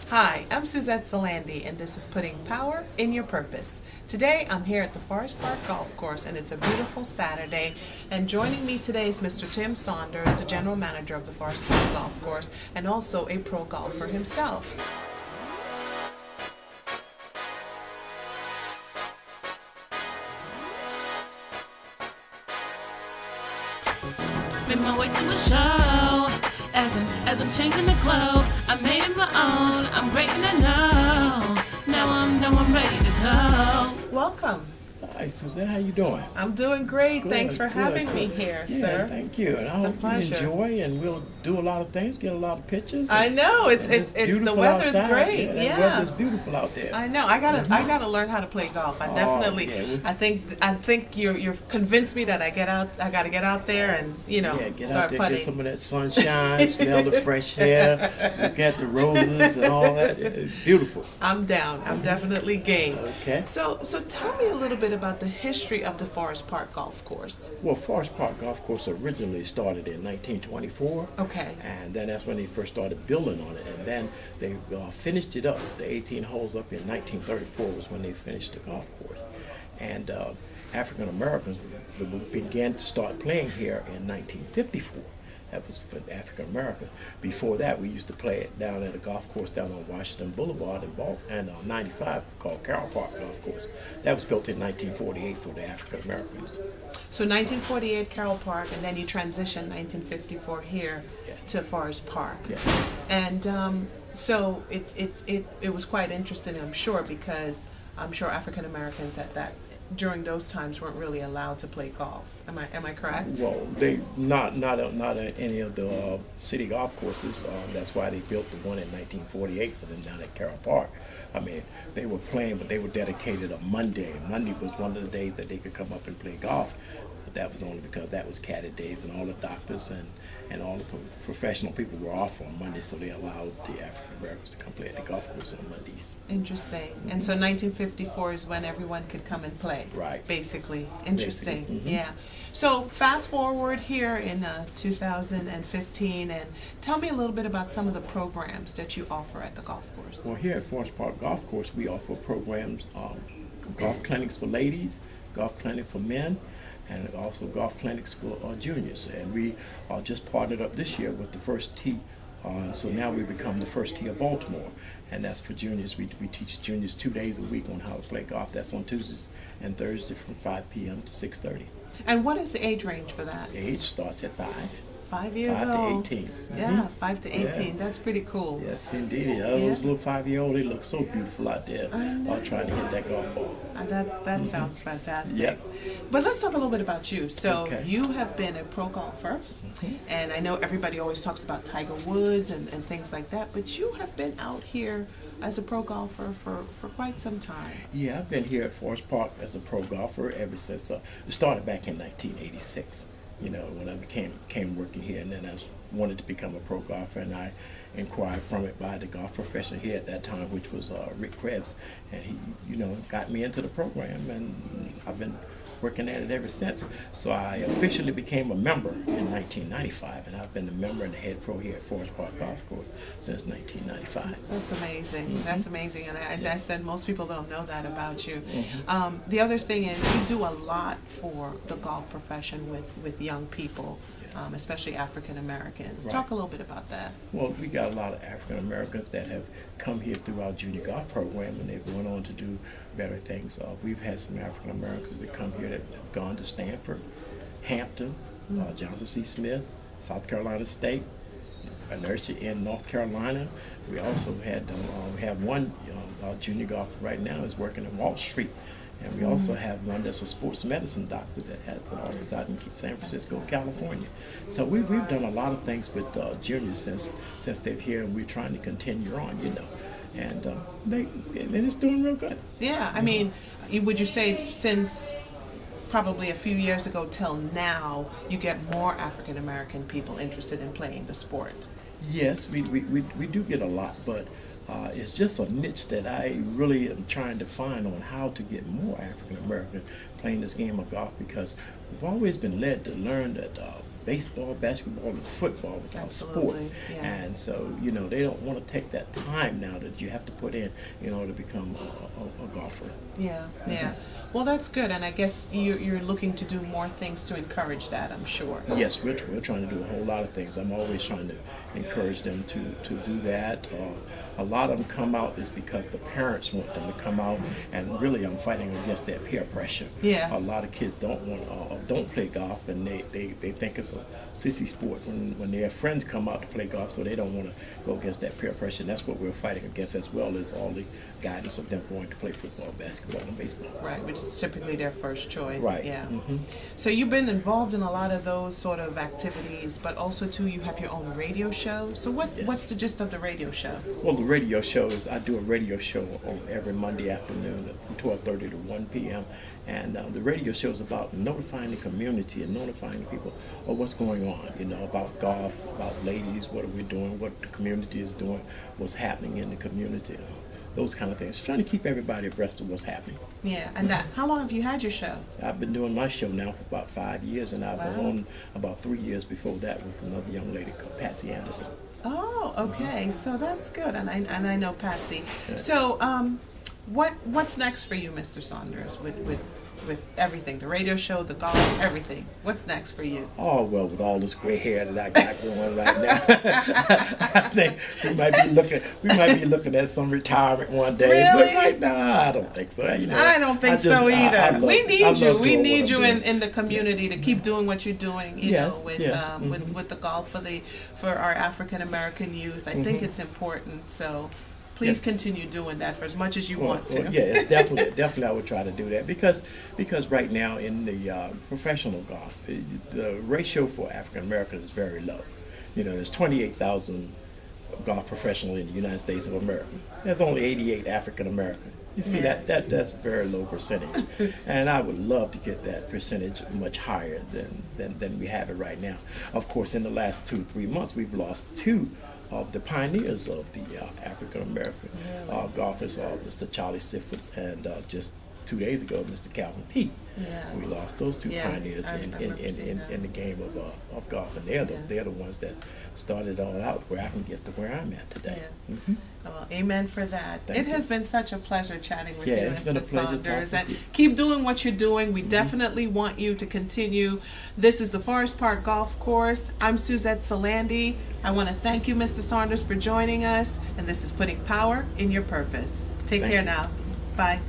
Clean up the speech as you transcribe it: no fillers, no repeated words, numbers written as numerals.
Hi, I'm Suzette Solandi, and this is Putting Power in Your Purpose. Today, I'm here at the Forest Park Golf Course, and it's a beautiful Saturday. And joining me today is Mr. Tim Saunders, the General Manager of the Forest Park Golf Course, and also a pro golfer himself. Made my way to a show. As I'm changing the glow, I made it my own. I'm great and I know. Now I'm ready to go. Welcome. Hi, Suzette. How you doing? I'm doing great. Good, Thanks for good, having me good. here, Yeah, sir. thank you. And I It's a hope you pleasure. enjoy, and we'll do a lot of things, get a lot of pictures. I know it's the beautiful weather's outside. great. The Yeah. weather's beautiful out there. I know. I gotta learn how to play golf. I definitely. yeah, I think you've convinced me that I gotta get out there and Get start out there, putting. get some of that sunshine, smell the fresh air, look at the roses and all that. It's beautiful. I'm down. I'm definitely game. Okay. So tell me a little bit about the history of the Forest Park Golf Course. Well, Forest Park Golf Course originally started in 1924. Okay. And then that's when they first started building on it. And then they finished it up. The 18 holes up in 1934 was when they finished the golf course. And African Americans began to start playing here in 1954. That was for African Americans. Before that, we used to play it down at a golf course down on Washington Boulevard and 95 called Carroll Park Golf Course. That was built in 1948 for the African Americans. So 1948 Carroll Park, and then you transitioned 1954 here Yes. to Forest Park. Yes. And so it was quite interesting, I'm sure, because I'm sure African Americans during those times weren't really allowed to play golf. Am I correct? Well, they not at any of the city golf courses. That's why they built the one in 1948 for them down at Carroll Park. I mean, they were playing, but they were dedicated a Monday. Monday was one of the days that they could come up and play golf. But that was only because that was caddy days, and all the doctors and all the professional people were off on Monday, so they allowed the African Americans to come play at the golf course on Mondays. Interesting. And so 1954 is when everyone could come and play. Right. Basically. Interesting. Basically, Yeah. So fast forward here in 2015, and tell me a little bit about some of the programs that you offer at the golf course. Well, here at Forest Park Golf Course, we offer programs, golf clinics for ladies, golf clinic for men, and also golf clinics for juniors. And we just partnered up this year with the First Tee. So now we become the First Tee of Baltimore, and that's for juniors. We teach juniors 2 days a week on how to play golf. That's on Tuesdays and Thursdays from 5 p.m. to 6:30. And what is the age range for that? The age starts at 5. 5 years 5 old. to 18. Yeah, 5 to 18. Yeah. That's pretty cool. Yes, indeed. Those little 5-year-olds, they look so beautiful out there trying to hit that golf ball. That sounds fantastic. Yep. But let's talk a little bit about you. So Okay. you have been a pro golfer, and I know everybody always talks about Tiger Woods and things like that, but you have been out here as a pro golfer for quite some time. Yeah, I've been here at Forest Park as a pro golfer ever since it started back in 1986. When I came working here, and then I wanted to become a pro golfer, and I inquired from it by the golf professor here at that time, which was Rick Krebs, and he, got me into the program, and I've been working at it ever since. So I officially became a member in 1995, and I've been a member and the head pro here at Forest Park Golf Course since 1995. That's amazing. That's amazing. And I said most people don't know that about you. Mm-hmm. The other thing is you do a lot for the golf profession with young people, Yes. especially African Americans. Right. Talk a little bit about that. Well, we got a lot of African Americans that have come here through our junior golf program, and they've gone on to do better things. We've had some African Americans that come here that have gone to Stanford, Hampton, Johnson C. Smith, South Carolina State, Inertia in North Carolina. We also we have one junior golfer right now is working at Wall Street. And we also have one that's a sports medicine doctor that has an office out in San Francisco, California. So we've done a lot of things with juniors since they're here, and we're trying to continue on, And and it's doing real good. Yeah, I mean, would you say since probably a few years ago till now, you get more African American people interested in playing the sport? Yes, we do get a lot, but it's just a niche that I really am trying to find on how to get more African American playing this game of golf, because we've always been led to learn that baseball, basketball, and football was our sports. Absolutely, yeah. And so, they don't want to take that time now that you have to put in order to become a golfer. Yeah, yeah. Well, that's good, and I guess you're looking to do more things to encourage that, I'm sure. Yes, we're trying to do a whole lot of things. I'm always trying to encourage them to do that. A lot of them come out is because the parents want them to come out, and really I'm fighting against that peer pressure. Yeah. A lot of kids don't play golf, and they think it's a sissy sport when their friends come out to play golf, so they don't want to go against that peer pressure. And that's what we're fighting against, as well as all the guidance of them going to play football, basketball, and baseball. Right, which is typically their first choice. Right. Yeah. Mm-hmm. So you've been involved in a lot of those sort of activities, but also too you have your own radio show. So Yes. what's the gist of the radio show? Well, the radio show is, I do a radio show on every Monday afternoon from 12:30 to 1 p.m. And the radio show is about notifying the community and notifying people of what's going on, about golf, about ladies, what are we doing, what the community is doing, what's happening in the community, those kind of things. Trying to keep everybody abreast of what's happening. Yeah, and how long have you had your show? I've been doing my show now for about 5 years, and I've been on about 3 years before that with another young lady called Patsy Anderson. Oh, okay. So that's good, and I know Patsy. Yeah. So what's next for you, Mr. Saunders, with everything, the radio show, the golf, everything? What's next for you? Oh, well, with all this gray hair that I got going right now, I think we might be looking at some retirement one day. Really? But right now, I don't think so. I don't think so either. We need you. We need you in. in the community to keep doing what you're doing. Yes, with yeah. with the golf for our African American youth. I think it's important. So please Yes. continue doing that for as much as you want to. Yeah, it's definitely I would try to do that because right now in the professional golf, the ratio for African Americans is very low. There's 28,000 golf professionals in the United States of America. There's only 88 African American. You see, that's a very low percentage, and I would love to get that percentage much higher than we have it right now. Of course, in the last 2-3 months, we've lost two of the pioneers of the African American golfers, Mr. Charlie Sifford and just 2 days ago, Mr. Calvin Peete. Yes. We lost those two Yes, pioneers I remember seeing that. in the game of golf, and they're the ones that started it all out where I can get to where I'm at today. Yeah. Mm-hmm. Well, amen for that. Thank It you. has been such a pleasure chatting with you, it's been a Mr. pleasure Saunders. talking And with you. keep doing what you're doing. We definitely want you to continue. This is the Forest Park Golf Course. I'm Suzette Solandi. I want to thank you, Mr. Saunders, for joining us. And this is Putting Power in Your Purpose. Take Thank care you. now. Bye.